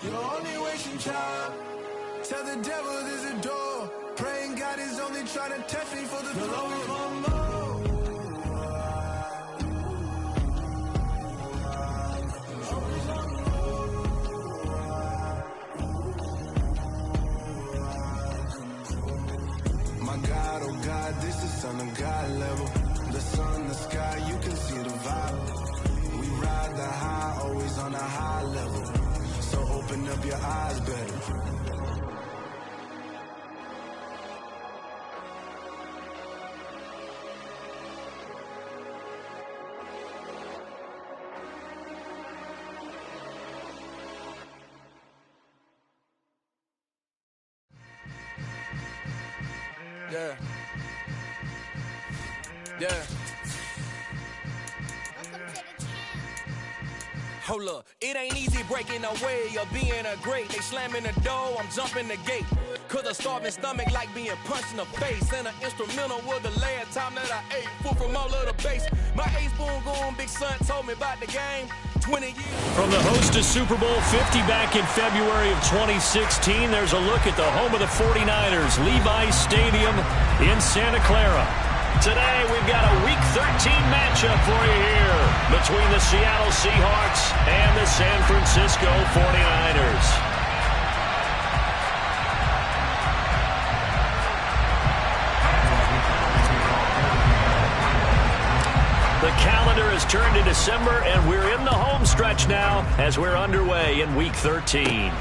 You're only wasting time. Tell the devil there's a door. Praying God is only trying to test me for the always want more. My God, oh God, this is Son of God level. The sun, the sky, you can see the vibe. We ride the high, always on a high level. So open up your eyes better. Yeah. Yeah. Hold up, it ain't easy breaking away or being a great. They slamming the door, I'm jumping the gate. Cause a starving stomach like being punched in the face. And an instrumental was the last time that I ate. Food from all of the base. My A-spoon going, big son told me about the game. 20 years. From the host to Super Bowl 50 back in February of 2016, there's a look at the home of the 49ers, Levi's Stadium in Santa Clara. Today, we've got a Week 13 matchup for you here between the Seattle Seahawks and the San Francisco 49ers. The calendar has turned to December, and we're in the home stretch now as we're underway in Week 13.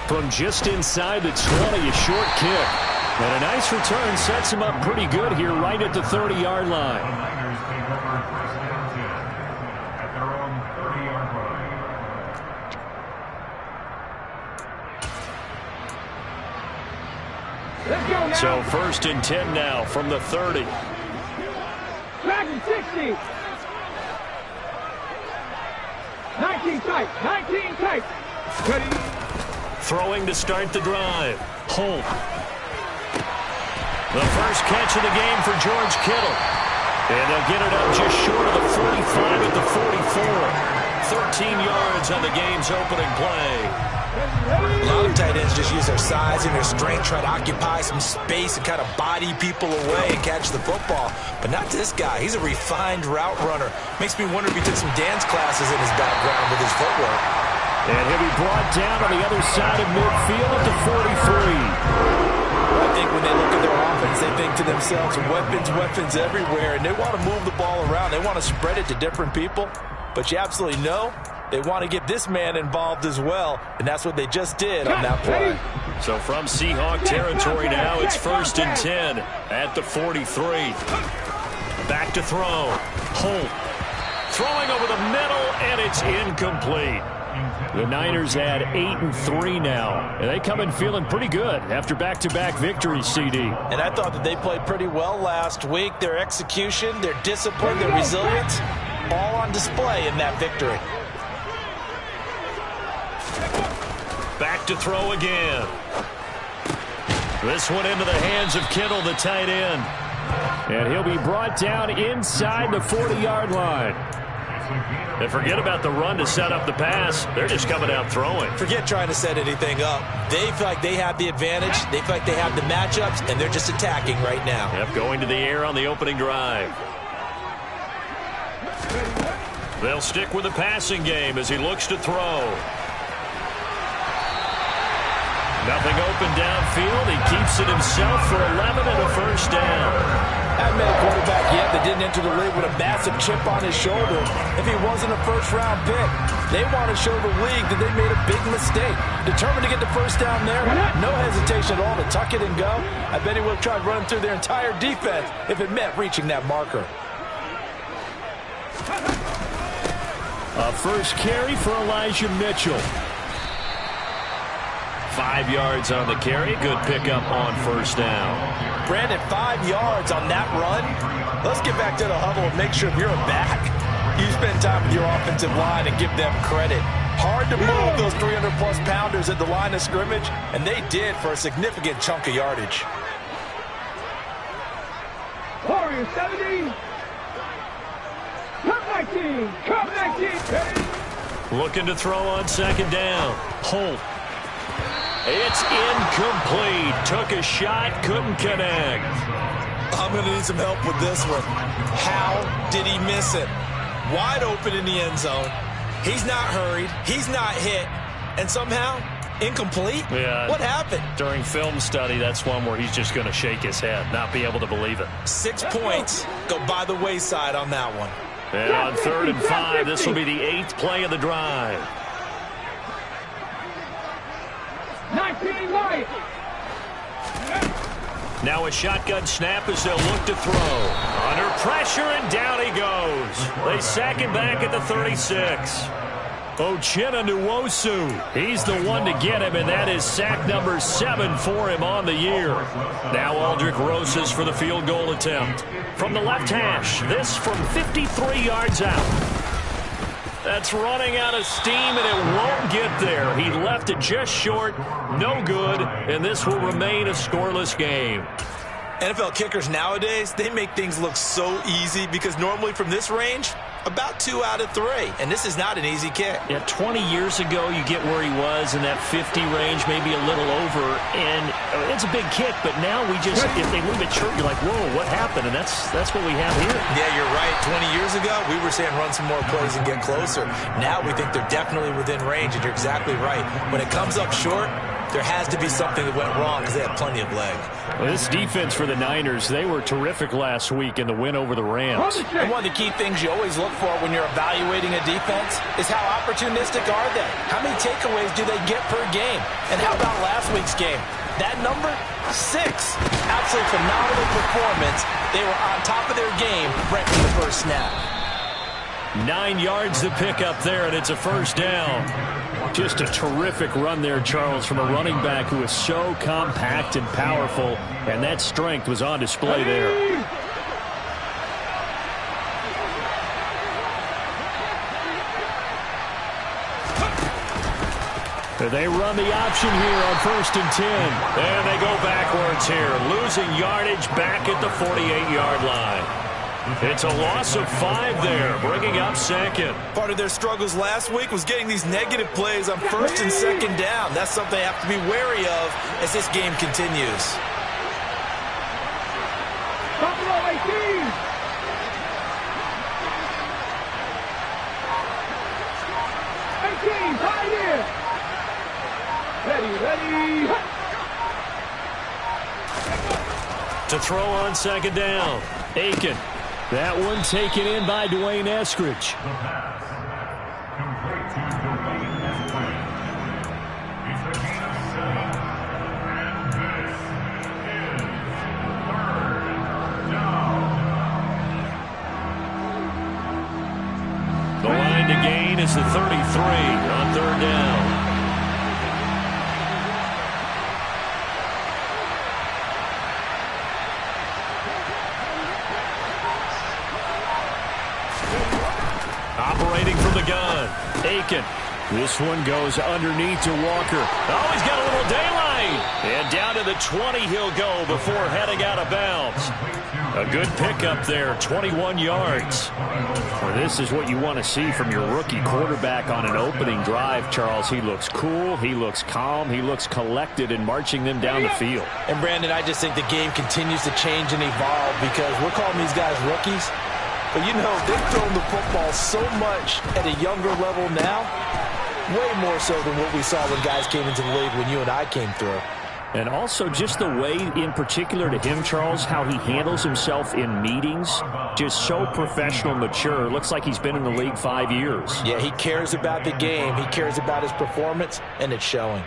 From just inside the 20, a short kick. And a nice return sets him up pretty good here right at the 30-yard line. So 1st and 10 now from the 30. Back and 60. 19 tight. 19 tight. Ready. Throwing to start the drive. Holt. The first catch of the game for George Kittle. And they'll get it up just short of the 45 at the 44. 13 yards on the game's opening play. A lot of tight ends just use their size and their strength, try to occupy some space and kind of body people away and catch the football. But not this guy. He's a refined route runner. Makes me wonder if he took some dance classes in his background with his footwork. And he'll be brought down on the other side of midfield at the 43. I think when they look at their offense, they think to themselves, weapons everywhere, and they want to move the ball around. They want to spread it to different people, but you absolutely know they want to get this man involved as well, and that's what they just did on that play. So from Seahawk territory now, it's 1st and 10 at the 43. Back to throw. Holt throwing over the middle, and it's incomplete. The Niners add 8-3 now, and they come in feeling pretty good after back-to-back victories, CD. And I thought that they played pretty well last week. Their execution, their discipline, their resilience, all on display in that victory. Back to throw again. This one into the hands of Kittle, the tight end. And he'll be brought down inside the 40-yard line. And forget about the run to set up the pass. They're just coming out throwing. Forget trying to set anything up. They feel like they have the advantage. They feel like they have the matchups, and they're just attacking right now. Yep, going to the air on the opening drive. They'll stick with the passing game as he looks to throw. Nothing open downfield. He keeps it himself for 11 and a first down. Haven't met a quarterback yet that didn't enter the league with a massive chip on his shoulder. If he wasn't a first-round pick, they want to show the league that they made a big mistake. Determined to get the first down there, no hesitation at all to tuck it and go. I bet he would have tried running through their entire defense if it meant reaching that marker. A first carry for Elijah Mitchell. 5 yards on the carry. Good pickup on first down. Brandon, 5 yards on that run. Let's get back to the huddle and make sure if you're a back, you spend time with your offensive line and give them credit. Hard to move those 300-plus pounders at the line of scrimmage, and they did for a significant chunk of yardage. Warriors 70. Cup 19. Cup 19. Looking to throw on second down. Holt It's incomplete. Took a shot, couldn't connect. I'm going to need some help with this one. How did he miss it? Wide open in the end zone. He's not hurried. He's not hit. And somehow, incomplete? Yeah. What happened? During film study, that's one where he's just going to shake his head, not be able to believe it. 6 points go by the wayside on that one. And on 3rd and 5, this will be the 8th play of the drive. 19 right. Now a shotgun snap as they'll look to throw. Under pressure, and down he goes. They sack him back at the 36. Uchenna Nwosu. He's the one to get him, and that is sack number 7 for him on the year. Now Aldrick Rosas for the field goal attempt. From the left hash, this from 53 yards out. That's running out of steam, and it won't get there. He left it just short, no good, and this will remain a scoreless game. NFL kickers nowadays, they make things look so easy because normally from this range, about 2 out of 3, and this is not an easy kick. Yeah, 20 years ago, you get where he was in that 50 range, maybe a little over, and it's a big kick, but now we just, if they leave it short, you're like, whoa, what happened? And that's what we have here. Yeah, you're right. 20 years ago, we were saying run some more plays and get closer. Now we think they're definitely within range, and you're exactly right. When it comes up short, there has to be something that went wrong because they had plenty of leg. Well, this defense for the Niners, they were terrific last week in the win over the Rams. And one of the key things you always look for when you're evaluating a defense is how opportunistic are they? How many takeaways do they get per game? And how about last week's game? That number, 6. Absolutely phenomenal performance. They were on top of their game right from the first snap. 9 yards to pick up there, and it's a first down. Just a terrific run there, Charles, from a running back who is so compact and powerful, and that strength was on display there. They run the option here on 1st and 10. And they go backwards here, losing yardage back at the 48-yard line. It's a loss of 5 there, bringing up 2nd. Part of their struggles last week was getting these negative plays on 1st and 2nd down. That's something they have to be wary of as this game continues. Buffalo 18. Right here. Ready. To throw on 2nd down, Aiken. That one taken in by Dwayne Eskridge. The line to gain is the 33 on 3rd down. Operating from the gun, Aiken. This one goes underneath to Walker. Oh, he's got a little daylight. And down to the 20 he'll go before heading out of bounds. A good pickup there, 21 yards. Well, this is what you want to see from your rookie quarterback on an opening drive, Charles. He looks cool, he looks calm, he looks collected in marching them down the field. And, Brandon, I just think the game continues to change and evolve because we're calling these guys rookies. But, you know, they've thrown the football so much at a younger level now, way more so than what we saw when guys came into the league when you and I came through. And also just the way, in particular to him, Charles, how he handles himself in meetings, just so professional, mature. Looks like he's been in the league 5 years. Yeah, he cares about the game. He cares about his performance, and it's showing.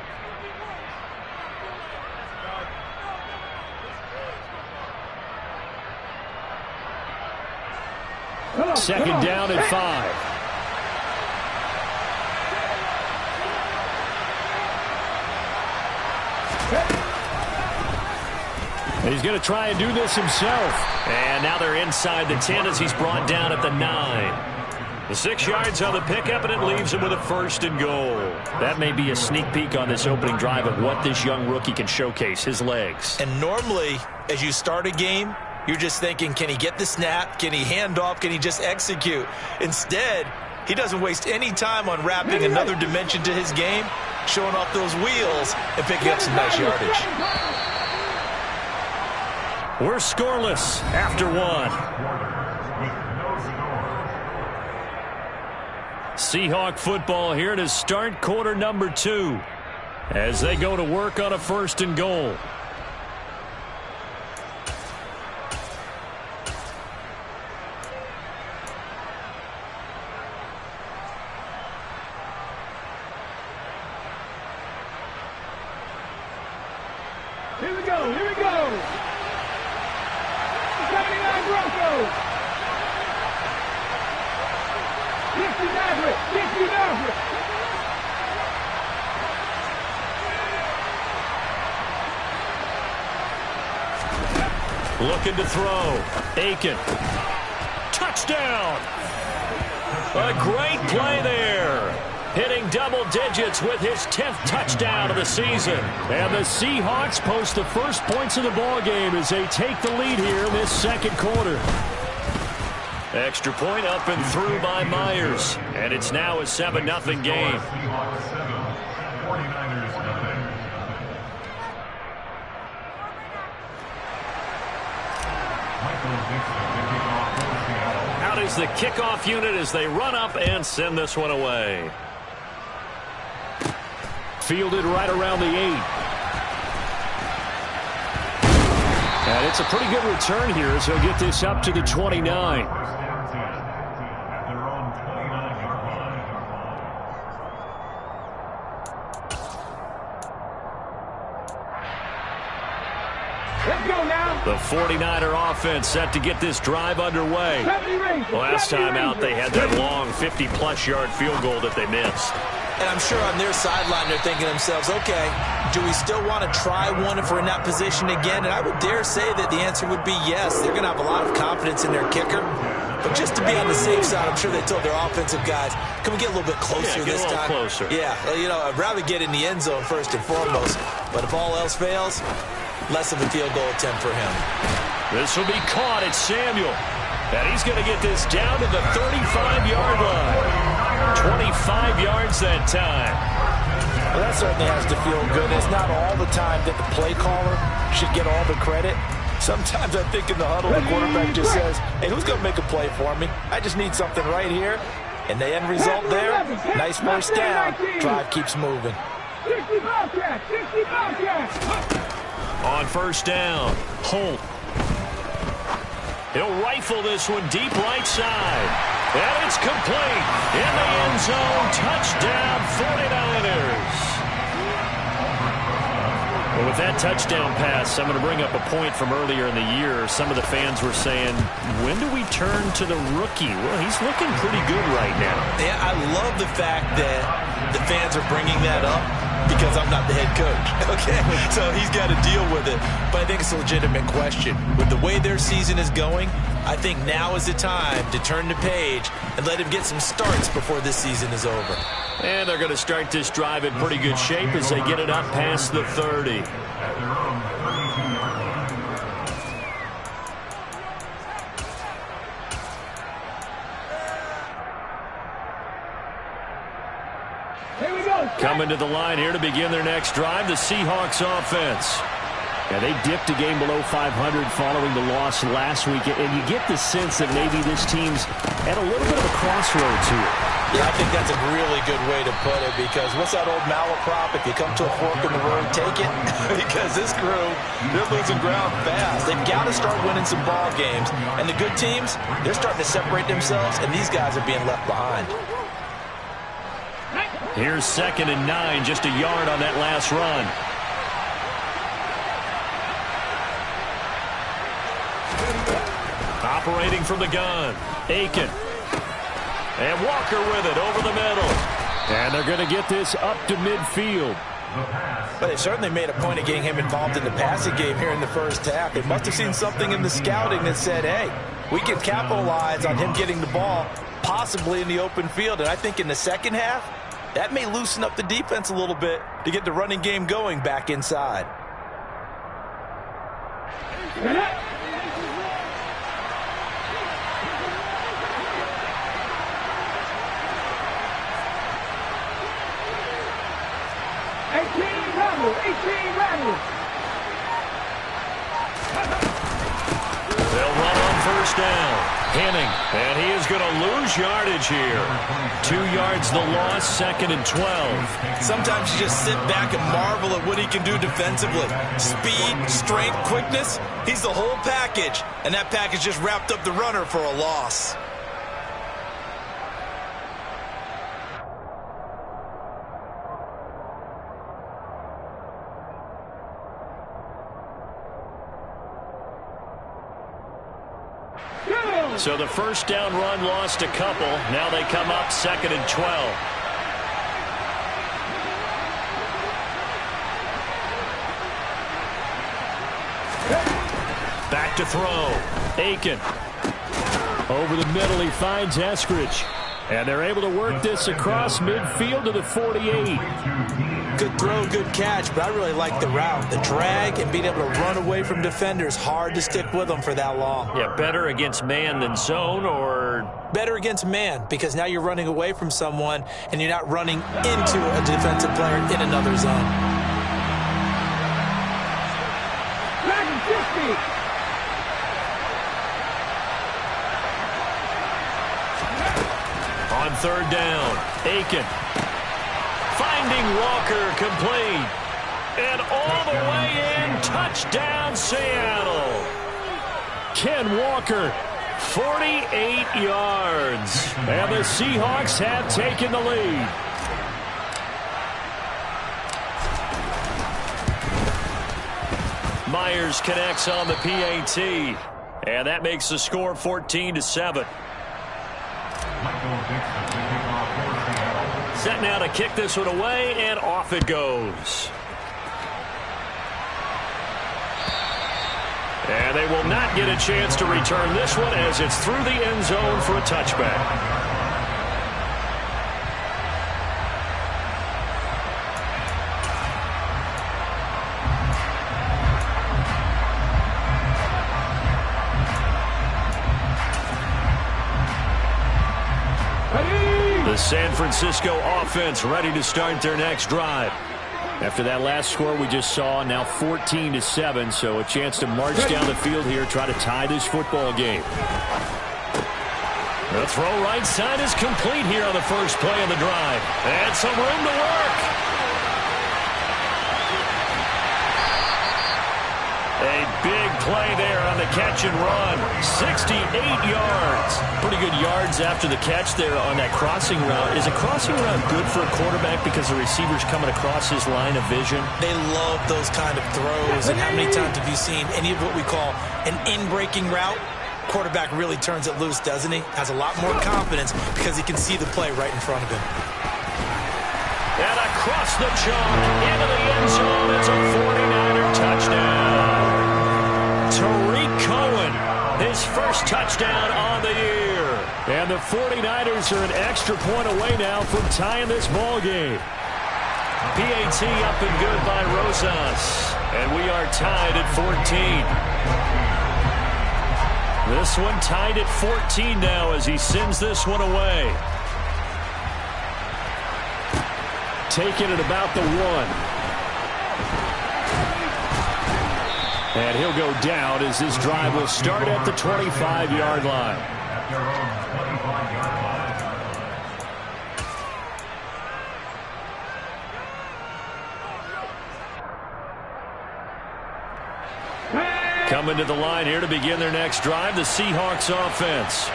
Second down and 5. He's going to try and do this himself. And now they're inside the 10 as he's brought down at the 9. The 6 yards on the pickup, and it leaves him with a 1st and goal. That may be a sneak peek on this opening drive of what this young rookie can showcase, his legs. And normally, as you start a game, you're just thinking, can he get the snap? Can he hand off? Can he just execute? Instead, he doesn't waste any time unwrapping another dimension to his game. showing off those wheels and picking up some nice yardage. We're scoreless after one. Seahawk football here to start quarter number 2 as they go to work on a 1st and goal. Here we go, here we go. 79 Broncos. 60 Maverick, 60 Maverick. Looking to throw. Aiken. Touchdown! A great play there. Hitting double digits with his 10th touchdown of the season. And the Seahawks post the first points of the ball game as they take the lead here in this second quarter. Extra point up and through by Myers. And it's now a 7-0 game. Out is the kickoff unit as they run up and send this one away. Fielded right around the 8. And it's a pretty good return here as he'll get this up to the 29. Let's go now. The 49er offense set to get this drive underway. Last time out, they had that long 50-plus yard field goal that they missed. And I'm sure on their sideline they're thinking to themselves, okay, do we still want to try one if we're in that position again? And I would dare say that the answer would be yes. They're going to have a lot of confidence in their kicker. But just to be on the safe side, I'm sure they told their offensive guys, can we get a little bit closer this time? Closer. Yeah, you know, I'd rather get in the end zone first and foremost. But if all else fails, less of a field goal attempt for him. This will be caught at Samuel. And he's going to get this down to the 35-yard line. 25 yards that time. Well, that certainly has to feel good. It's not all the time that the play caller should get all the credit. Sometimes I think in the huddle, the quarterback just says, hey, who's going to make a play for me? I just need something right here. And the end result there, nice first down. Drive keeps moving. 60 Bobcats, 60 Bobcats. On first down, Holt. He'll rifle this one deep right side. And it's complete. In the end zone, touchdown 49ers. Well, with that touchdown pass, I'm going to bring up a point from earlier in the year. Some of the fans were saying, when do we turn to the rookie? Well, he's looking pretty good right now. Yeah, I love the fact that the fans are bringing that up because I'm not the head coach. Okay, so he's got to deal with it. But I think it's a legitimate question. With the way their season is going, I think now is the time to turn the page and let him get some starts before this season is over. And they're going to start this drive in pretty good shape as they get it up past the 30. Coming to the line here to begin their next drive, the Seahawks offense. Yeah, they dipped a game below 500 following the loss last week, and you get the sense that maybe this team's at a little bit of a crossroads here. Yeah, I think that's a really good way to put it, because what's that old malaprop? If you come to a fork in the road, take it. Because this crew, they're losing ground fast. They've got to start winning some ball games. And the good teams, they're starting to separate themselves, and these guys are being left behind. Here's 2nd and 9, just a yard on that last run. Operating from the gun, Aiken. And Walker with it over the middle. And they're going to get this up to midfield. But they certainly made a point of getting him involved in the passing game here in the first half. They must have seen something in the scouting that said, hey, we can capitalize on him getting the ball, possibly in the open field. And I think in the second half, that may loosen up the defense a little bit to get the running game going back inside. Randall. 18 Randall. They'll run on first down. Henning, and he is going to lose yardage here. 2 yards the loss, 2nd and 12. Sometimes you just sit back and marvel at what he can do defensively. Speed, strength, quickness, he's the whole package. And that package just wrapped up the runner for a loss. So the first down run lost a couple. Now they come up 2nd and 12. Back to throw. Aiken. Over the middle, he finds Eskridge. And they're able to work this across midfield to the 48. Good throw, good catch, but I really like the route. The drag and being able to run away from defenders, hard to stick with them for that long. Yeah, better against man than zone, or? Better against man, because now you're running away from someone and you're not running into a defensive player in another zone. Back and 50. On third down, Aiken. Finding Walker, complete. And all the way in, touchdown Seattle. Ken Walker, 48 yards. And the Seahawks have taken the lead. Myers connects on the PAT. And that makes the score 14-7. Set now to kick this one away, and off it goes. And they will not get a chance to return this one as it's through the end zone for a touchback. The San Francisco offense ready to start their next drive. After that last score we just saw, now 14-7, so a chance to march down the field here, try to tie this football game. The throw right side is complete here on the first play of the drive. And some room to work. A big play there on the catch and run. 68 yards. Pretty good yards after the catch there on that crossing route. Is a crossing route good for a quarterback because the receiver's coming across his line of vision? They love those kind of throws. And how many times have you seen any of what we call an in-breaking route? Quarterback really turns it loose, doesn't he? Has a lot more confidence because he can see the play right in front of him. And across the chalk into the end zone. It's a 49er touchdown. Tariq Cohen, his first touchdown on the year. And the 49ers are an extra point away now from tying this ball game. PAT up and good by Rosas. And we are tied at 14. This one tied at 14 now as he sends this one away. Taking it about the 1. And he'll go down as this drive will start at the 25-yard line. Coming to the line here to begin their next drive, the Seahawks offense.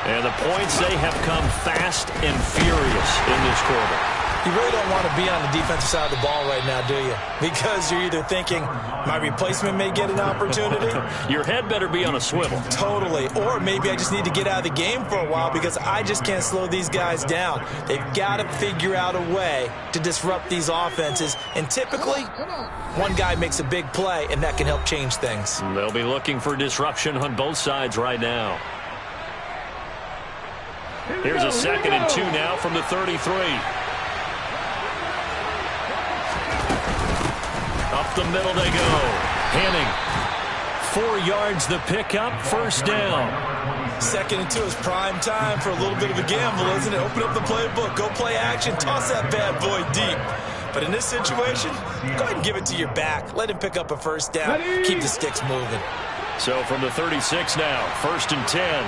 And the points, they have come fast and furious in this quarter. You really don't want to be on the defensive side of the ball right now, do you? Because you're either thinking, my replacement may get an opportunity. Your head better be on a swivel. Totally. Or maybe I just need to get out of the game for a while because I just can't slow these guys down. They've got to figure out a way to disrupt these offenses. And typically, one guy makes a big play, and that can help change things. They'll be looking for disruption on both sides right now. Here's a 2nd and 2 now from the 33. Up the middle they go. Henning. 4 yards the pickup, first down. 2nd and 2 is prime time for a little bit of a gamble, isn't it? Open up the playbook, go play action, toss that bad boy deep. But in this situation, go ahead and give it to your back. Let him pick up a first down. Keep the sticks moving. So from the 36 now, 1st and 10.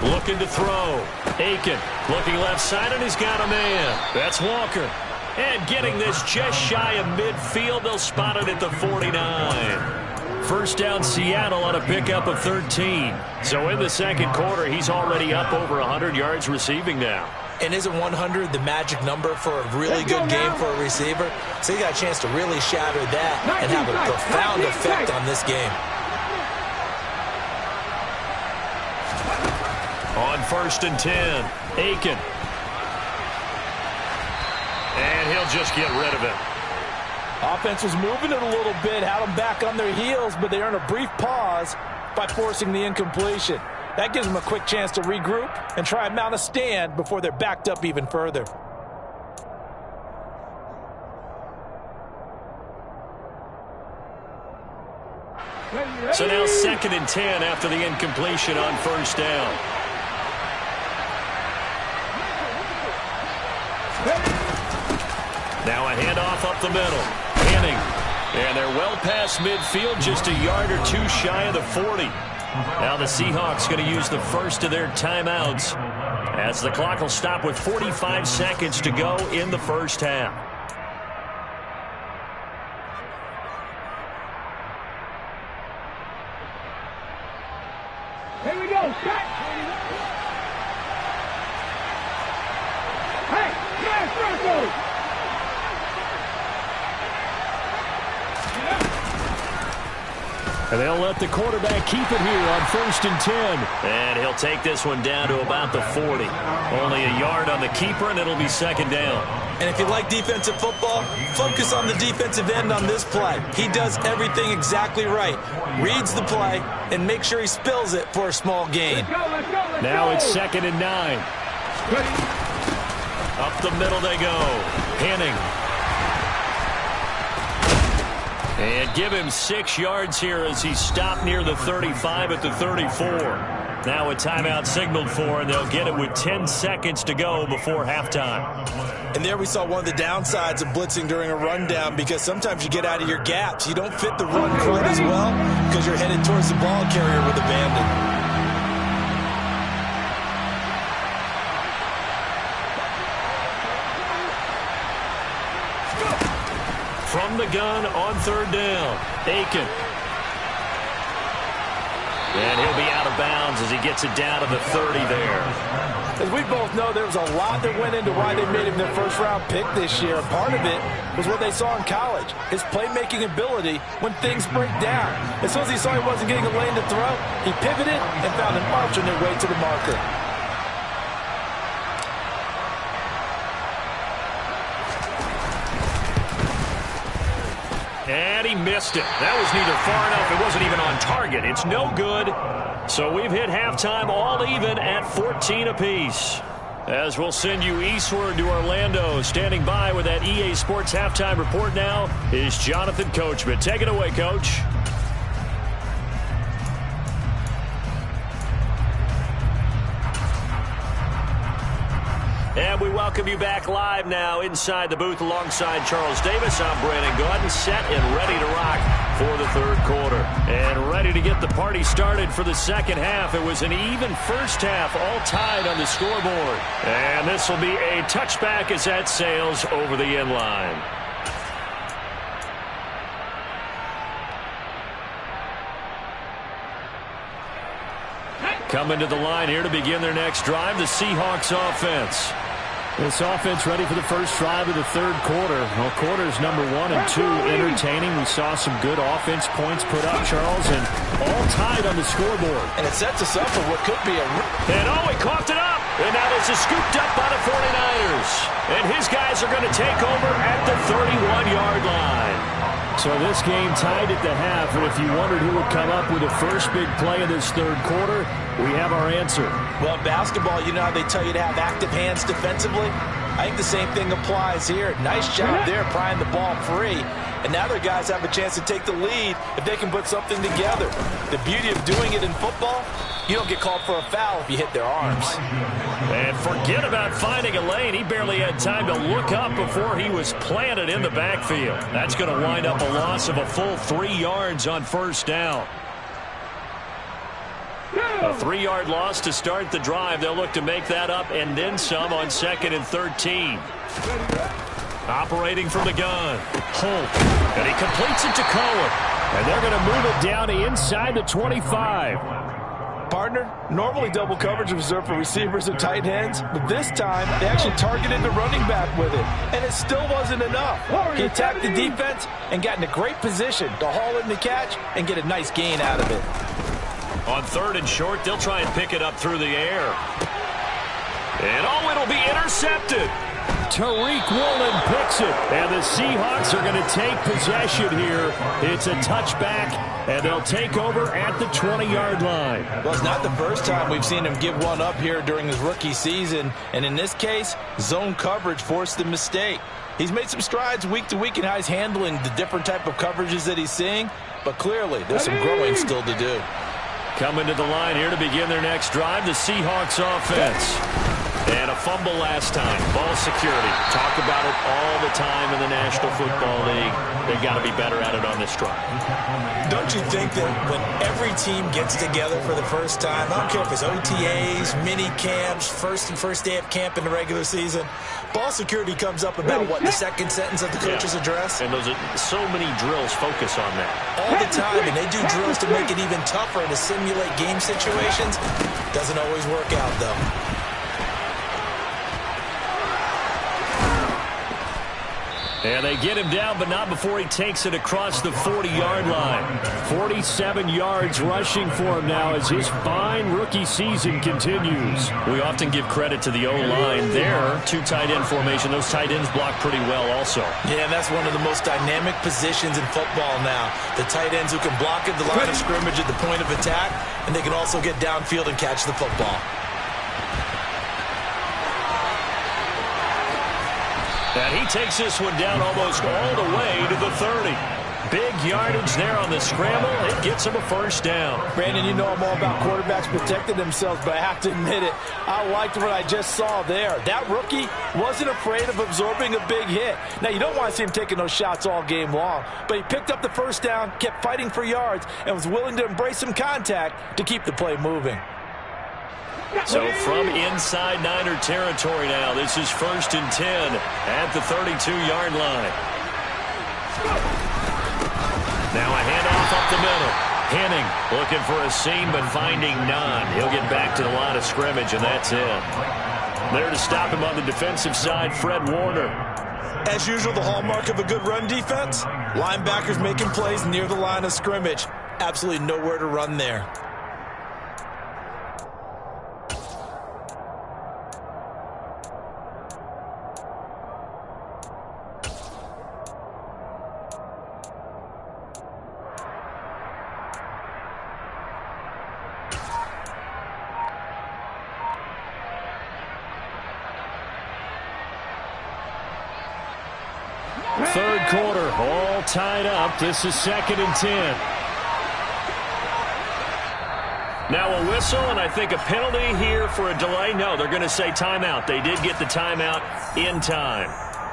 Looking to throw. Aiken looking left side, and he's got a man. That's Walker. And getting this just shy of midfield. They'll spot it at the 49. First down Seattle on a pickup of 13. So in the second quarter, he's already up over 100 yards receiving now. And isn't 100 the magic number for a really good game for a receiver? So he got a chance to really shatter that and have a profound effect on this game. On 1st and 10, Aiken. And he'll just get rid of it. Offense was moving it a little bit, had them back on their heels, but they earned a brief pause by forcing the incompletion. That gives them a quick chance to regroup and try and mount a stand before they're backed up even further. So now 2nd and 10 after the incompletion on 1st down. Now a handoff up the middle. Henning. And they're well past midfield, just a yard or two shy of the 40. Now the Seahawks going to use the first of their timeouts as the clock will stop with 45 seconds to go in the first half. Here we go, set! Hey, yes, Bronco! And they'll let the quarterback keep it here on 1st and 10. And he'll take this one down to about the 40. Only a yard on the keeper, and it'll be 2nd down. And if you like defensive football, focus on the defensive end on this play. He does everything exactly right. Reads the play and make sure he spills it for a small gain. Let's go. Now it's 2nd and 9. Up the middle they go. Henning. And give him 6 yards here as he stopped near the 35 at the 34. Now a timeout signaled for, and they'll get it with 10 seconds to go before halftime. And there we saw one of the downsides of blitzing during a rundown, because sometimes you get out of your gaps. You don't fit the run quite as well because you're headed towards the ball carrier with abandon. From the gun on 3rd down, Aiken. And he'll be out of bounds as he gets it down to the 30 there. As we both know, there was a lot that went into why they made him their first-round pick this year. Part of it was what they saw in college, his playmaking ability when things break down. As soon as he saw he wasn't getting a lane to throw, he pivoted and found an alternate way to the marker. And he missed it. That was neither far enough. It wasn't even on target. It's no good. So we've hit halftime all even at 14 apiece. As we'll send you eastward to Orlando. Standing by with that EA Sports halftime report now is Jonathan Coachman. Take it away, Coach. And we welcome you back live now inside the booth alongside Charles Davis. I'm Brandon Gaudin, set and ready to rock for the 3rd quarter. And ready to get the party started for the 2nd half. It was an even first half, all tied on the scoreboard. And this will be a touchback as that sails over the end line. Coming to the line here to begin their next drive, the Seahawks offense. This offense ready for the first drive of the 3rd quarter. Well, quarters number 1 and 2 entertaining. We saw some good offense points put up, Charles, and all tied on the scoreboard. And it sets us up for what could be a... And he coughed it up. And now this is scooped up by the 49ers. And his guys are going to take over at the 31-yard line. So this game tied at the half, and if you wondered who would come up with the first big play of this third quarter, we have our answer. Well, in basketball, you know how they tell you to have active hands defensively? I think the same thing applies here. Nice job there prying the ball free. And now their guys have a chance to take the lead if they can put something together. The beauty of doing it in football, you don't get called for a foul if you hit their arms. And forget about finding a lane. He barely had time to look up before he was planted in the backfield. That's going to wind up a loss of a full 3 yards on first down. A 3-yard loss to start the drive. They'll look to make that up and then some on 2nd and 13. Operating from the gun. Holt. And he completes it to Cohen. And they're going to move it down to inside the 25. Partner, normally double coverage is reserved for receivers and tight ends, but this time they actually targeted the running back with it, and it still wasn't enough. He attacked the defense and got in a great position to haul in the catch and get a nice gain out of it. On 3rd and short, they'll try and pick it up through the air. And it'll be intercepted. Tariq Woolen picks it, and the Seahawks are going to take possession here. It's a touchback, and they'll take over at the 20-yard line. Well, it's not the first time we've seen him give one up here during his rookie season, and in this case, zone coverage forced the mistake. He's made some strides week to week in how he's handling the different type of coverages that he's seeing, but clearly there's some growing still to do. Coming to the line here to begin their next drive, the Seahawks offense. And a fumble last time. Ball security. Talk about it all the time in the National Football League. They've got to be better at it on this drive. Don't you think that when every team gets together for the first time, I don't care if it's OTAs, mini camps, first day of camp in the regular season, ball security comes up about, what, the second sentence of the coach's address? And those are so many drills focus on that. All the time, and they do drills to make it even tougher to simulate game situations. Doesn't always work out, though. And they get him down, but not before he takes it across the 40-yard line. 47 yards rushing for him now as his fine rookie season continues. We often give credit to the O-line there. 2 tight end formation. Those tight ends block pretty well also. Yeah, and that's one of the most dynamic positions in football now. The tight ends who can block at the line of scrimmage at the point of attack, and they can also get downfield and catch the football. And he takes this one down almost all the way to the 30. Big yardage there on the scramble. It gets him a first down. Brandon, you know I'm all about quarterbacks protecting themselves, but I have to admit it. I liked what I just saw there. That rookie wasn't afraid of absorbing a big hit. Now, you don't want to see him taking those shots all game long, but he picked up the first down, kept fighting for yards, and was willing to embrace some contact to keep the play moving. So from inside Niner territory now, this is 1st and 10 at the 32-yard line. Now a handoff up the middle. Henning looking for a seam but finding none. He'll get back to the line of scrimmage, and that's it. There to stop him on the defensive side, Fred Warner. As usual, the hallmark of a good run defense, linebackers making plays near the line of scrimmage. Absolutely nowhere to run there. Third quarter, all tied up. This is 2nd and 10. Now a whistle, and I think a penalty here for a delay. No, they're going to say timeout. They did get the timeout in time.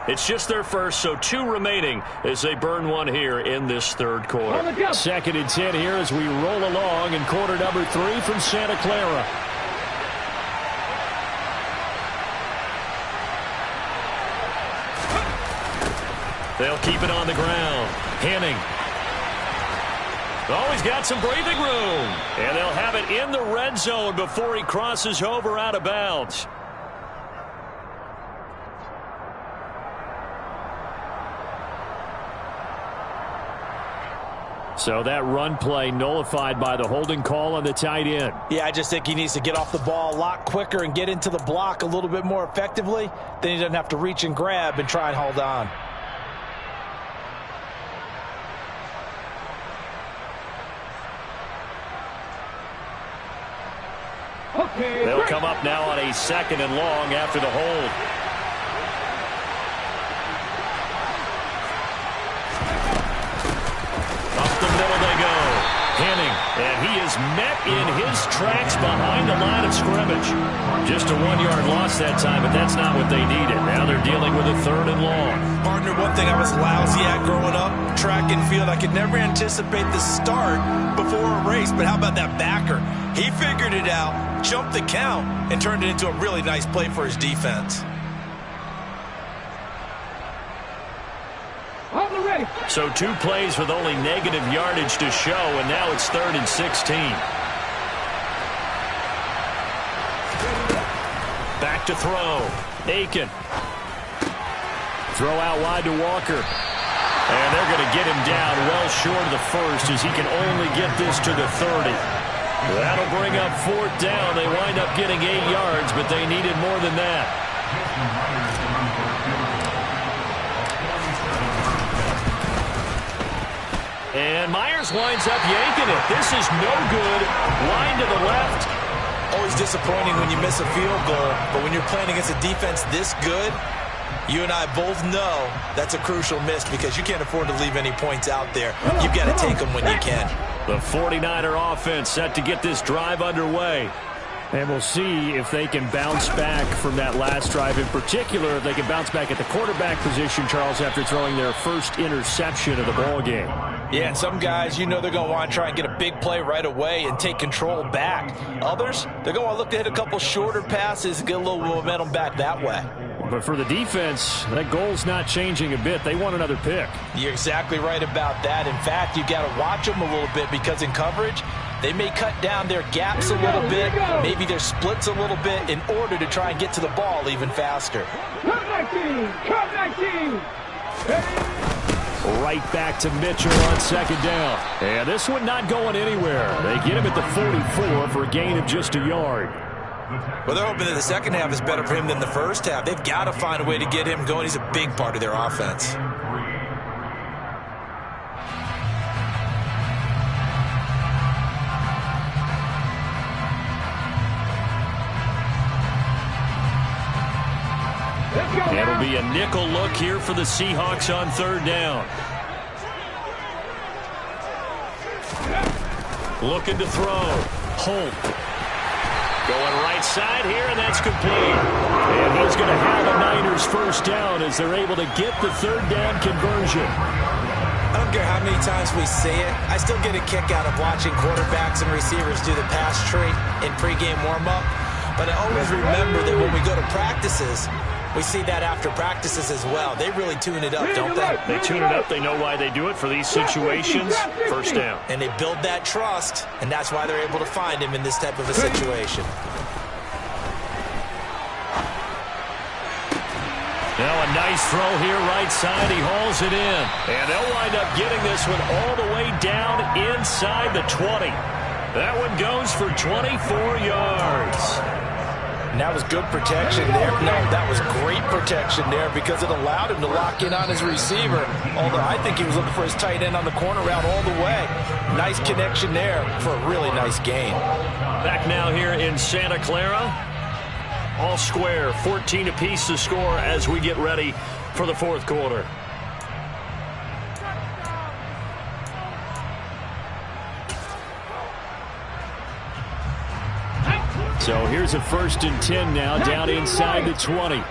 It's just their first, so 2 remaining as they burn one here in this third quarter. 2nd and 10 here as we roll along in quarter number 3 from Santa Clara. They'll keep it on the ground. Henning. Oh, he's got some breathing room. And they'll have it in the red zone before he crosses over out of bounds. So that run play nullified by the holding call on the tight end. Yeah, I just think he needs to get off the ball a lot quicker and get into the block a little bit more effectively. Then he doesn't have to reach and grab and try and hold on. They'll come up now on a 2nd and long after the hold. Up the middle they go. Henning, and he is met in his tracks behind the line of scrimmage. Just a 1-yard loss that time, but that's not what they needed. Now they're dealing with a 3rd and long. Partner, one thing I was lousy at growing up, track and field, I could never anticipate the start before a race, but how about that backer? He figured it out, jumped the count, and turned it into a really nice play for his defense. So 2 plays with only negative yardage to show, and now it's 3rd and 16. Back to throw. Aiken. Throw out wide to Walker. And they're going to get him down well short of the first as he can only get this to the 30. That'll bring up 4th down. They wind up getting 8 yards, but they needed more than that. And Myers winds up yanking it. This is no good. Line to the left. Always disappointing when you miss a field goal, but when you're playing against a defense this good, you and I both know that's a crucial miss because you can't afford to leave any points out there. You've got to take them when you can. The 49er offense set to get this drive underway. And we'll see if they can bounce back from that last drive. In particular, if they can bounce back at the quarterback position, Charles, after throwing their first interception of the ball game. Yeah, and some guys, you know they're going to want to try and get a big play right away and take control back. Others, they're going to want to look to hit a couple shorter passes and get a little momentum back that way. But for the defense, that goal's not changing a bit. They want another pick. You're exactly right about that. In fact, you got to watch them a little bit because in coverage, they may cut down their gaps a little bit, maybe their splits a little bit in order to try and get to the ball even faster. Right back to Mitchell on 2nd down. And this one not going anywhere. They get him at the 44 for a gain of just a yard. Well, they're hoping that the second half is better for him than the first half. They've got to find a way to get him going. He's a big part of their offense. It'll be a nickel look here for the Seahawks on 3rd down. Looking to throw. Holt. Going right side here, and that's complete. And he's going to have a Niners first down as they're able to get the 3rd down conversion. I don't care how many times we say it, I still get a kick out of watching quarterbacks and receivers do the pass tree in pregame warm-up. But I always remember that when we go to practices, we see that after practices as well. They really tune it up, don't they? They tune it up. They know why they do it for these situations. First down. And they build that trust, and that's why they're able to find him in this type of a situation. Now a nice throw here right side. He hauls it in. And they'll wind up getting this one all the way down inside the 20. That one goes for 24 yards. And that was good protection there. No, that was great protection there because it allowed him to lock in on his receiver. Although I think he was looking for his tight end on the corner route all the way. Nice connection there for a really nice gain. Back now here in Santa Clara. All square, 14 apiece to score as we get ready for the 4th quarter. So here's a 1st and 10 now, down inside the 20.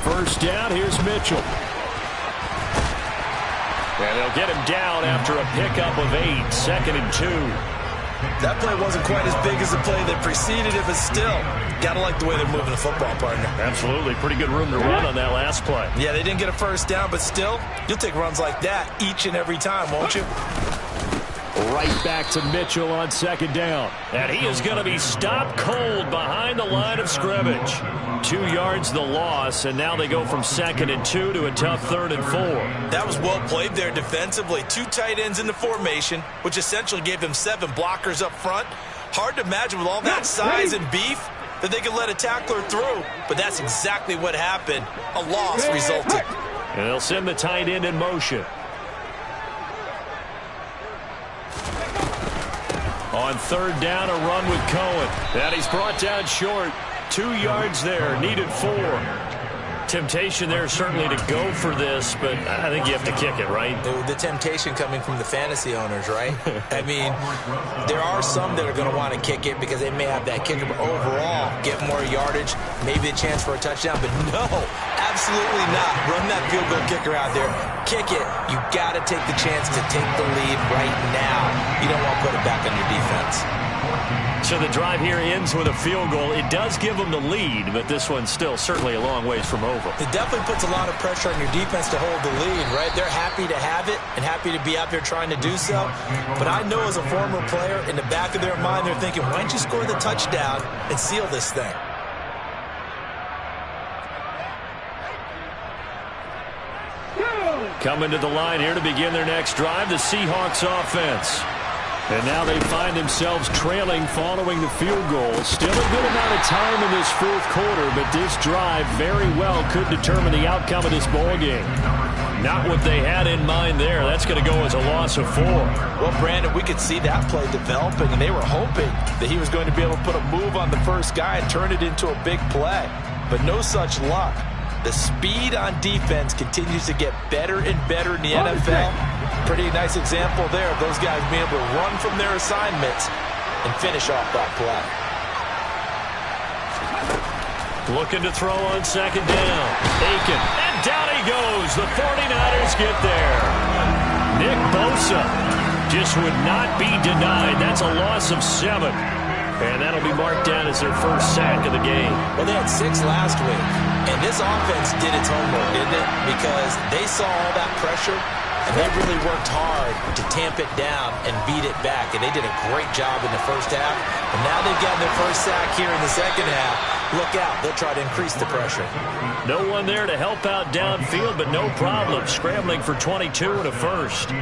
First down, here's Mitchell. And they'll get him down after a pickup of 8, 2nd and 2. That play wasn't quite as big as the play that preceded it, but still, got to like the way they're moving the football, partner. Absolutely. Pretty good room to run on that last play. Yeah, they didn't get a first down, but still, you'll take runs like that each and every time, won't you? Right back to Mitchell on 2nd down. And he is going to be stopped cold behind the line of scrimmage. 2 yards the loss, and now they go from 2nd and 2 to a tough 3rd and 4. That was well played there defensively. 2 tight ends in the formation, which essentially gave them 7 blockers up front. Hard to imagine with all that size and beef that they could let a tackler through, but that's exactly what happened. A loss resulted. And they'll send the tight end in motion. On third down, a run with Cohen. And he's brought down short. 2 yards there, needed 4. Temptation there certainly to go for this, but I think you have to kick it, right? The temptation coming from the fantasy owners, right? I mean, there are some that are going to want to kick it because they may have that kicker, but overall, get more yardage, maybe a chance for a touchdown, but no, absolutely not. Run that field goal kicker out there. Kick it. You got to take the chance to take the lead right now. You don't want to put it back on your defense. So the drive here ends with a field goal. It does give them the lead, but this one's still certainly a long ways from over. It definitely puts a lot of pressure on your defense to hold the lead, right? They're happy to have it and happy to be out there trying to do so. But I know as a former player, in the back of their mind, they're thinking, why don't you score the touchdown and seal this thing? Coming to the line here to begin their next drive, the Seahawks offense. And now they find themselves trailing following the field goal. Still a good amount of time in this fourth quarter, but this drive very well could determine the outcome of this ball game. Not what they had in mind there. That's going to go as a loss of 4. Well, Brandon, we could see that play developing, and they were hoping that he was going to be able to put a move on the first guy and turn it into a big play. But no such luck. The speed on defense continues to get better and better in the NFL. Pretty nice example there of those guys being able to run from their assignments and finish off that play. Looking to throw on second down. Aiken. And down he goes. The 49ers get there. Nick Bosa just would not be denied. That's a loss of 7. And that'll be marked down as their first sack of the game. Well, they had 6 last week. And this offense did its homework, didn't it? Because they saw all that pressure, and they really worked hard to tamp it down and beat it back. And they did a great job in the first half. And now they've gotten their first sack here in the second half. Look out. They'll try to increase the pressure. No one there to help out downfield, but no problem. Scrambling for 22 and a first.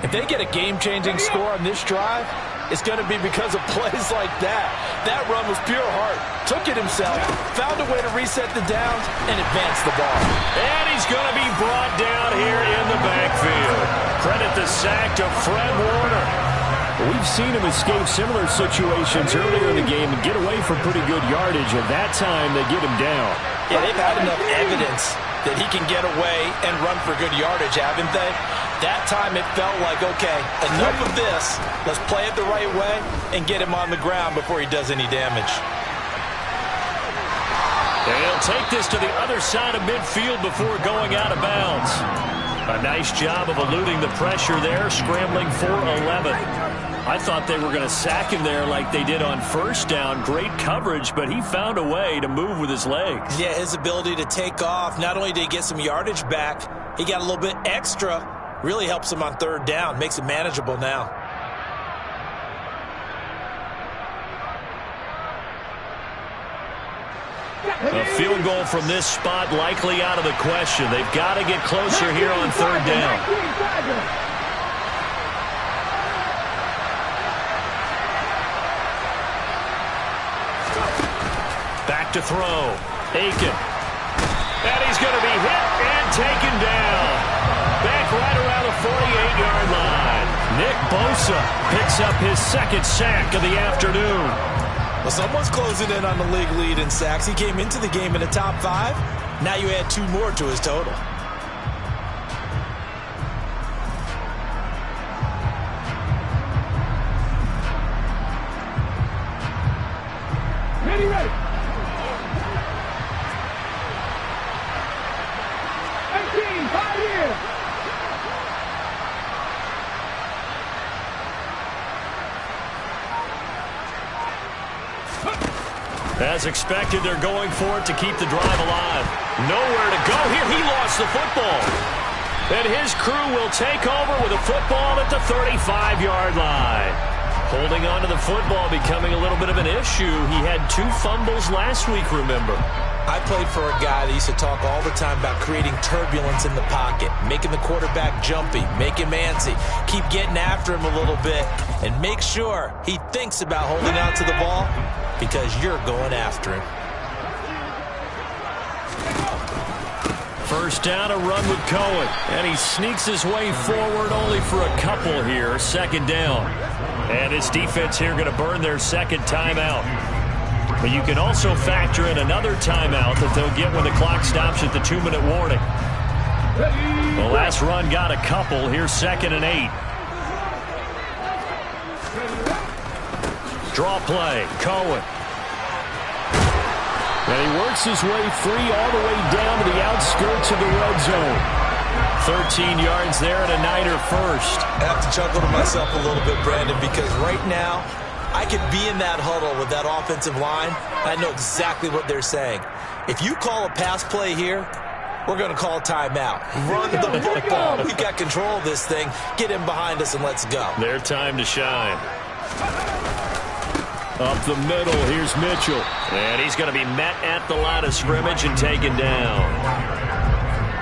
If they get a game-changing score on this drive, it's going to be because of plays like that. That run was pure heart. Took it himself, found a way to reset the downs, and advance the ball. And he's going to be brought down here in the backfield. Credit the sack to Fred Warner. We've seen him escape similar situations earlier in the game and get away from pretty good yardage, and that time they get him down. Yeah, they've had enough evidence that he can get away and run for good yardage, haven't they? That time it felt like, okay, enough of this. Let's play it the right way and get him on the ground before he does any damage. They'll take this to the other side of midfield before going out of bounds. A nice job of eluding the pressure there, scrambling for 11. I thought they were going to sack him there like they did on first down. Great coverage, but he found a way to move with his legs. Yeah, his ability to take off. Not only did he get some yardage back, he got a little bit extra. Really helps him on third down. Makes it manageable now. A field goal from this spot likely out of the question. They've got to get closer here on third down. Back to throw. Aiken. And he's going to be hit and taken down. Back right around the 48-yard line. Nick Bosa picks up his second sack of the afternoon. Well, someone's closing in on the league lead in sacks. He came into the game in the top 5. Now you add 2 more to his total. Ready. 18, 5 years. As expected, they're going for it to keep the drive alive. Nowhere to go here. He lost the football. And his crew will take over with a football at the 35-yard line. Holding on to the football becoming a little bit of an issue. He had 2 fumbles last week, remember. I played for a guy that used to talk all the time about creating turbulence in the pocket, making the quarterback jumpy, make him antsy, keep getting after him a little bit, and make sure he thinks about holding on to the ball because you're going after him. First down, a run with Cohen. And he sneaks his way forward only for a couple here. Second down. And this defense here going to burn their second timeout. But you can also factor in another timeout that they'll get when the clock stops at the 2-minute warning. The last run got a couple. Here's 2nd and 8. Draw play. Cohen. And he works his way free all the way down to the outskirts of the red zone. 13 yards there and a Niner first. I have to chuckle to myself a little bit, Brandon, because right now I could be in that huddle with that offensive line. I know exactly what they're saying. If you call a pass play here, we're going to call a timeout. Run the football. We've got control of this thing. Get in behind us and let's go. Their time to shine. Up the middle, here's Mitchell. And he's going to be met at the line of scrimmage and taken down.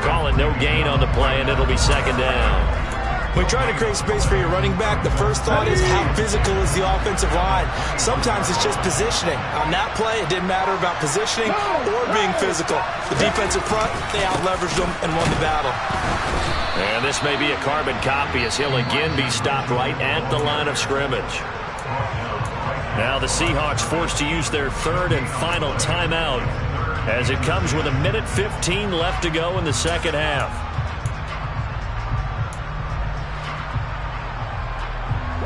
Call it no gain on the play, and it'll be 2nd down. When trying to create space for your running back, the first thought is how physical is the offensive line. Sometimes it's just positioning. On that play, it didn't matter about positioning or being physical. The defensive front, they out-leveraged them and won the battle. And this may be a carbon copy as he'll again be stopped right at the line of scrimmage. Now the Seahawks forced to use their 3rd and final timeout as it comes with 1:15 left to go in the second half.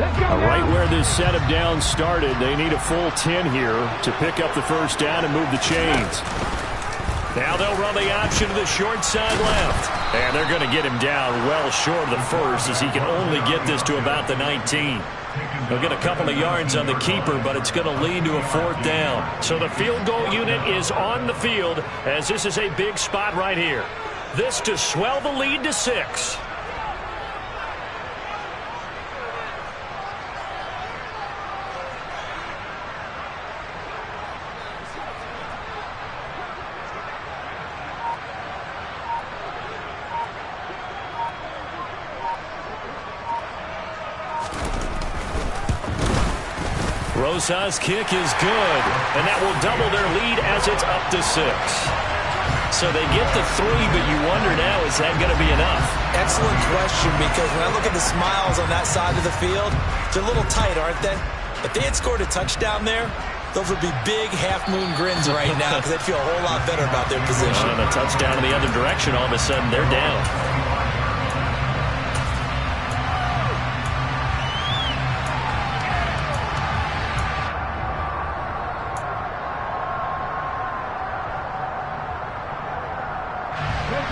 Right where this set of downs started, they need a full 10 here to pick up the first down and move the chains. Now they'll run the option to the short side left. And they're going to get him down well short of the first as he can only get this to about the 19. They'll get a couple of yards on the keeper, but it's going to lead to a 4th down. So the field goal unit is on the field as this is a big spot right here. This to swell the lead to 6. Rosas' kick is good, and that will double their lead as it's up to 6. So they get the 3, but you wonder now, is that going to be enough? Excellent question, because when I look at the smiles on that side of the field, they're a little tight, aren't they? If they had scored a touchdown there, those would be big half-moon grins right now because they'd feel a whole lot better about their position. And a touchdown in the other direction, all of a sudden they're down.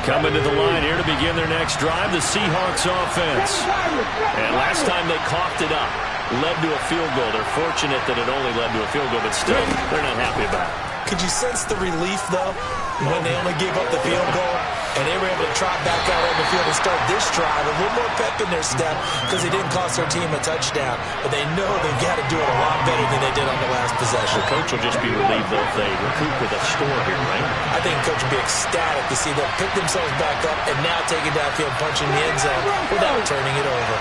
Coming to the line here to begin their next drive, the Seahawks offense. And last time they coughed it up, led to a field goal. They're fortunate that it only led to a field goal, but still, they're not happy about it. Could you sense the relief, though, when they only gave up the field goal and they were able to trot back out on the field and start this drive, a little more pep in their step because they didn't cost their team a touchdown, but they know they've got to do it a lot better than they did on the last possession. The coach will just be relieved, though, if they recoup with a score here, right? I think the coach will be ecstatic to see them pick themselves back up and now take it downfield, punching the end zone without turning it over.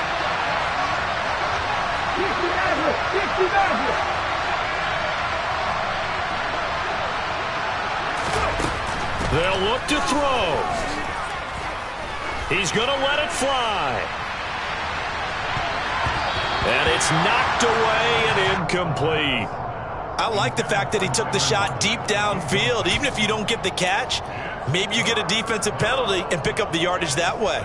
They'll look to throw. He's going to let it fly. And it's knocked away and incomplete. I like the fact that he took the shot deep downfield. Even if you don't get the catch, maybe you get a defensive penalty and pick up the yardage that way.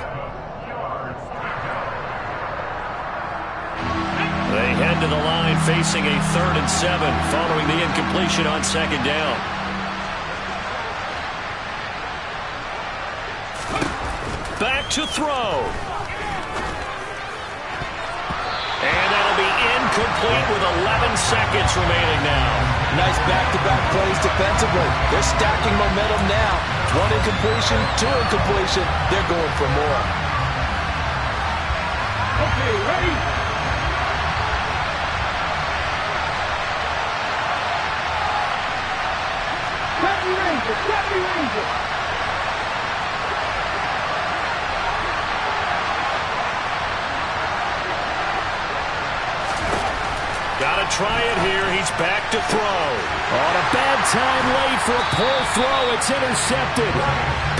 They head to the line facing a 3rd and 7 following the incompletion on 2nd down. Back to throw. And that'll be incomplete with 11 seconds remaining now. Nice back-to-back plays defensively. They're stacking momentum now. 1 incompletion, 2 incompletion. They're going for more. Okay, ready? Copy Ranger. Gotta try it here. He's back to throw. On a bad time late for a poor throw. It's intercepted.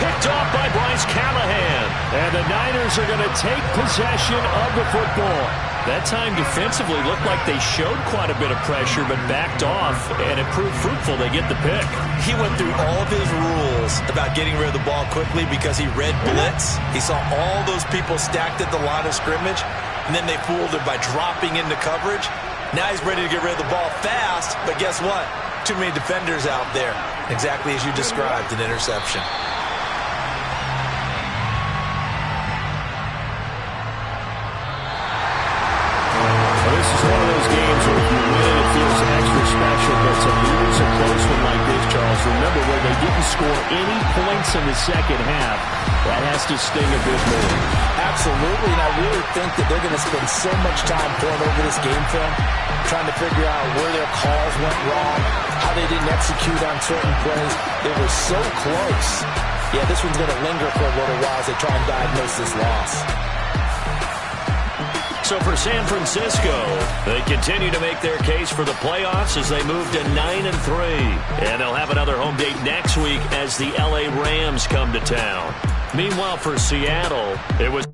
Picked off by Bryce Callahan. And the Niners are going to take possession of the football. That time defensively looked like they showed quite a bit of pressure but backed off, and it proved fruitful. They get the pick. He went through all of his rules about getting rid of the ball quickly because he read blitz. He saw all those people stacked at the line of scrimmage, and then they fooled him by dropping into coverage. Now he's ready to get rid of the ball fast, but guess what? Too many defenders out there. Exactly as you described, an interception. One of those games where if you win, it feels extra special, but to lose a close one like this, Charles, remember where they didn't score any points in the second half, that has to sting a bit more. Absolutely, and I really think that they're going to spend so much time going over this game film, trying to figure out where their calls went wrong, how they didn't execute on certain plays. They were so close. Yeah, this one's going to linger for a little while as they try and diagnose this loss. So for San Francisco, they continue to make their case for the playoffs as they move to 9-3. And they'll have another home date next week as the LA Rams come to town. Meanwhile, for Seattle, it was...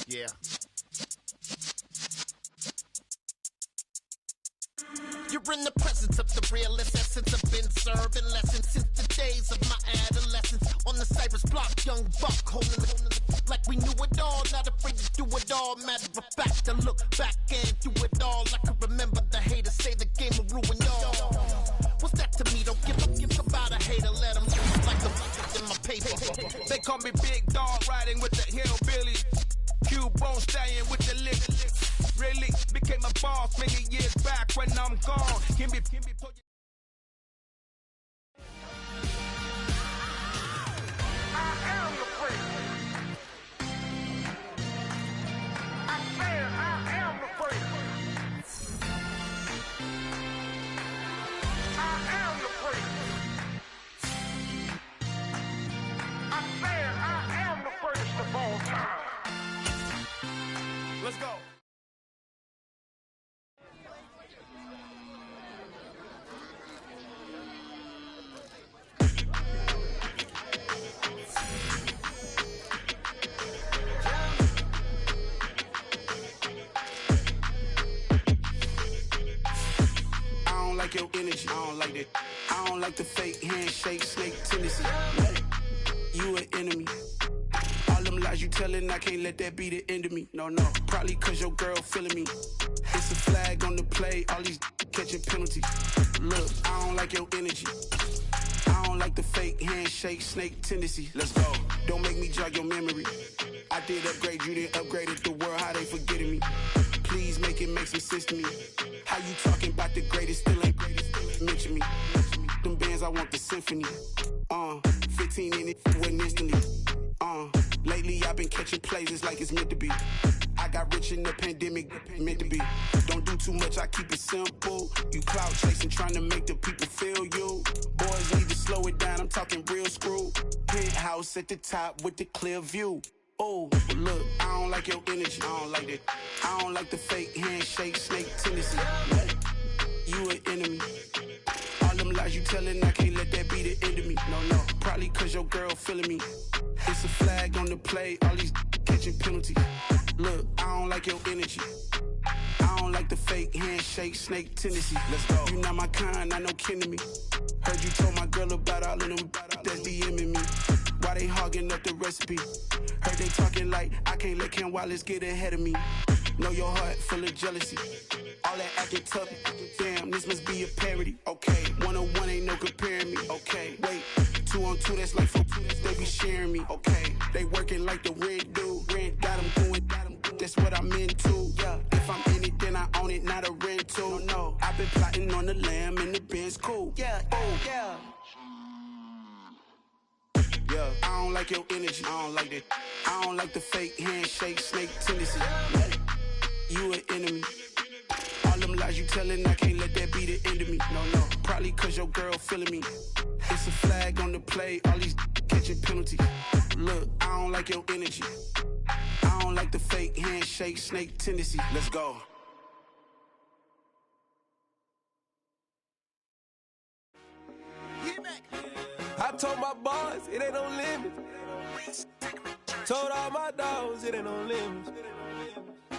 Yeah. You're in the presence of the realest essence. I've been serving lessons since the days of my adolescence. On the Cypress block, young buck holding it like we knew it all. Not afraid to do it all. Matter of fact, I look back and do it all. I can remember the haters say the game will ruin y'all. What's that to me? Don't give about a hater. Let them like the in my paper. They call me Big Dog, riding with the hillbilly. Q-Bone staying with the lick. Really became a boss many years back when I'm gone. Can be Let's go. I don't like your energy. I don't like that. I don't like the fake handshake, snake tendency. You an enemy. All them lies you telling, I can't let that be the end of me. No, probably cause your girl feeling me. It's a flag on the play, all these catching penalties. Look, I don't like your energy. I don't like the fake handshake, snake tendency. Let's go. Don't make me jog your memory. I did upgrade, you didn't upgrade it. The world, how they forgetting me. Please make it make some sense to me. How you talking about the greatest, still ain't greatest, mention me. Them bands, I want the symphony. 15 in it, wasn't instantly. Lately I've been catching plays, it's like it's meant to be. I got rich in the pandemic, meant to be. Don't do too much, I keep it simple. You clout chasing, trying to make the people feel you. Boys need to slow it down, I'm talking real screw. Penthouse at the top with the clear view. Oh, look, I don't like your energy, I don't like that. I don't like the fake handshake, snake tendency. You an enemy. All them lies you telling, I can't let that be the end of me. No, probably cause your girl feeling me. It's a flag on the play, all these catching penalties. Look, I don't like your energy. I don't like the fake handshake, snake tendency. Let's go. You not my kind, I know kin to me. Heard you told my girl about all of them that's DMing me. Why they hogging up the recipe? Heard they talking like I can't let Ken Wallace get ahead of me. Know your heart full of jealousy. All that acting tough, damn, this must be a parody. Okay, 1-on-1 ain't no comparing me. Okay, wait, 2-on-2, that's like 4, they be sharing me. Okay, they working like the red dude. Red got them going, that's what I'm into. Yeah, if I'm in it, then I own it, not a rental. No, I've been plotting on the lamb and the Benz cool. Yeah, oh, yeah. Yeah, I don't like your energy, I don't like that. I don't like the fake handshake, snake tendency. You an enemy. All them lies you telling, I can't let that be the end of me. No, probably cause your girl feeling me. It's a flag on the play, all these catching penalties. Look, I don't like your energy. I don't like the fake handshake, snake tendency. Let's go. told my boys, it ain't no limits. Told all my dogs, it ain't no limits.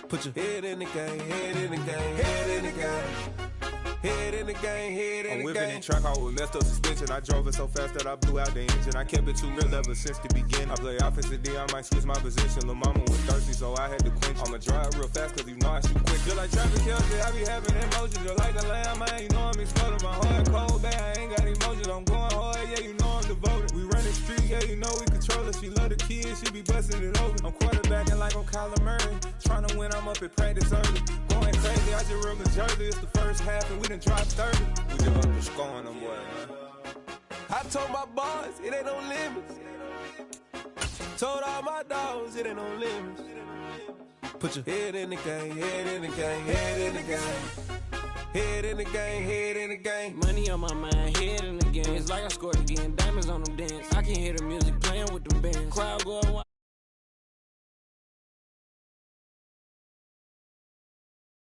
Put your head in the game, head in the game, head in the game. Head in the game, head in the game. I'm whipping in track, I was messed up suspension. I drove it so fast that I blew out the engine. I kept it too real ever since the beginning. I play offensive D, I might switch my position. Lil' mama was thirsty, so I had to quench. I'ma drive real fast, cause you know I shoot quick. Just like Travis Kelce, I be having emotions. Just like the lamb, man, you know I'm exploding. My heart cold, bad, I ain't got emotions. I'm going hard, yeah, you know I'm devoted. We run the street, yeah, you know we control it. She love the kids, she be busting it over. I'm quarterbacking like I'm Kyler Murray. Trying to win, I'm up at practice early. Going crazy, I just real Jersey. It's the first half and we done dropped 30. We just up to scoring them, boy, man. I told my boys, it ain't no limits. Told all my dogs, it ain't no limits. Put your head in the game, head in the game, head in the game. Head in the game, head in the game. Money on my mind, head in the game. It's like I scored again, diamonds on them dance. I can hear the music playing with them bands. Crowd going wild.